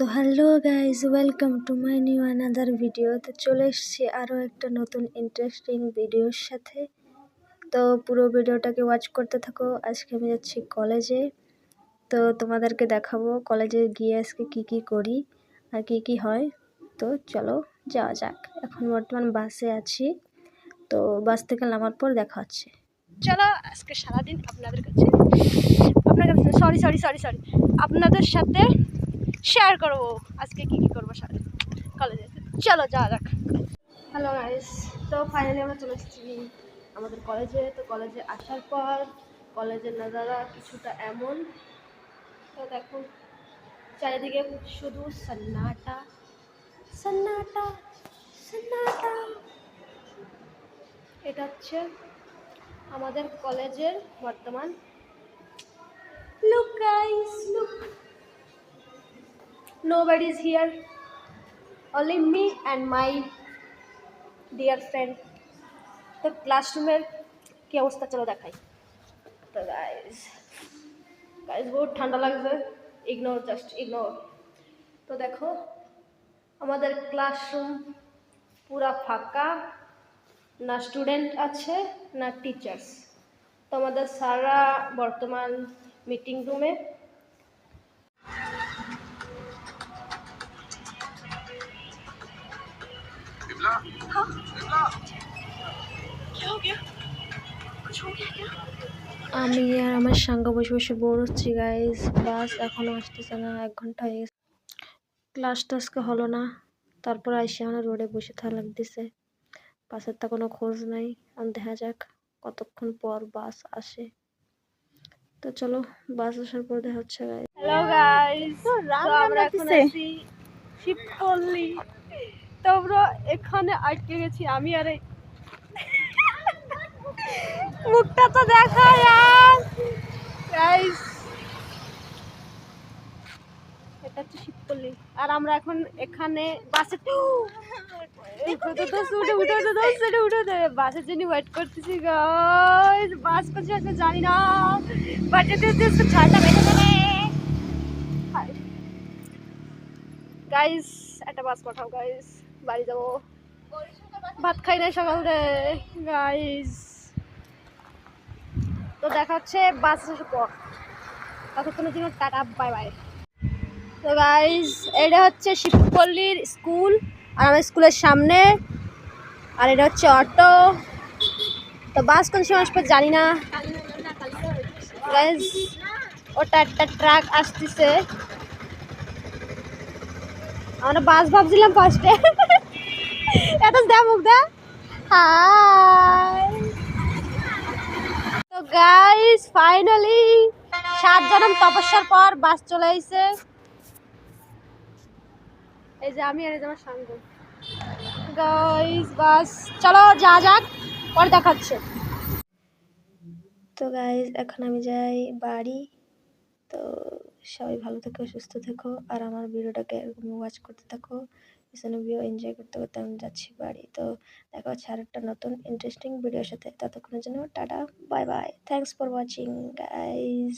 তো hello guys, welcome to my new another video. তো চলে এসেছি আরও একটা নতুন ইন্টারেস্টিং ভিডিওর সাথে। তো পুরো ভিডিওটাকে ওয়াচ করতে থাকো। আজকে আমি যাচ্ছি কলেজে, তো তোমাদেরকে দেখাবো কলেজে গিয়ে আজকে কি করি আর কি হয়। তো চলো যাওয়া যাক। এখন বর্তমান বাসে আছি, তো বাস থেকে নামার পর দেখা হচ্ছে। চলো আজকে সারাদিন আপনাদের কাছে আপনাদের সাথে শেয়ার করবো আজকে কি করবো সারাদিন কলেজে। চলো যাওয়া যাক। হ্যালো গাইস, তো ফাইনালি আমরা চলে এসেছি আমাদের কলেজে। তো কলেজে আসার পর কলেজের নজারা কিছুটা এমন। তো দেখো চারিদিকে শুধু সন্নাটা সন্নাটা সন্নাটা। এটা হচ্ছে আমাদের কলেজের বর্তমান look. Guys look, nobody is here, only me and my dear friend. তো ক্লাসরুমের কি অবস্থা চলো দেখাই। তো গাইস বহুত ঠান্ডা লাগছে, জাস্ট ইগনোর। তো দেখো আমাদের ক্লাসরুম পুরা ফাঁকা, না স্টুডেন্ট আছে না টিচার্স। তো আমাদের স্যাররা বর্তমান মিটিং রুমে। আমি আর আমার সঙ্গে বসে বসে বোর হচ্ছি গাইজ। বাস এখনো আসতেছে না, 1 ঘন্টা হয়ে গেছে। ক্লাসটা আজকে হলো না, তারপর আইসে আমরা রোডে বসে থাকা লাগতেছে। বাসের তো কোনো খোঁজ নাই। দেখা যাক কতক্ষণ পর বাস আসে। তো চলো বাস আসার পর দেখা হচ্ছে গাইজ। হ্যালো গাইস, তো আমরা এখন আছি শিবপল্লী। তো আমরা এখানে আটকে গেছি, আমি আর এই মুখটা তো দেখা গাইস। এটা হচ্ছে শিবপল্লী আর আমরা এখন এখানে বাসে বাসের জন্য ওয়েট করতেছি গাইস। বাস করছে আজকে জানি না, বাট ছাড়টা বেঁচে যাবে গাইস। একটা বাস পাঠাও গাইস, বাড়ি যাবো। ভাত খাই নাই সকাল থেকে গাইস। তো দেখা হচ্ছে বাস আসার পর, ততক্ষণের জন্য টাটা বাই বাই। তো গাইস এটা হচ্ছে শিবপল্লীর স্কুল আর আমার স্কুলের সামনে, আর এটা হচ্ছে অটো। তো বাস কোন সময় আসবে জানি না গাইস। ওটা একটা ট্রাক আসতেছে, আমরা বাস ভাবছিলাম ফার্স্টে। এত দা মুখ দা হাই। তো গাইস ফাইনালি 7 জনম তপস্যার পর বাস চলে আইছে। এই যে আমি আর এই যে আমার সঙ্গ গাইস। বাস চলো যা যাক, পরে দেখাচ্ছে। তো গাইজ এখন আমি যাই বাড়ি। তো সবাই ভালো থেকো, সুস্থ থেকো, আর আমার ভিডিওটাকে এরকম ওয়াচ করতে থাকো, পিছনে ভিডিও এনজয় করতে করতে আমি যাচ্ছি বাড়ি। তো দেখা হচ্ছে আর একটা নতুন ইন্টারেস্টিং ভিডিওর সাথে। ততক্ষণের জন্য tata bye bye, thanks for watching guys.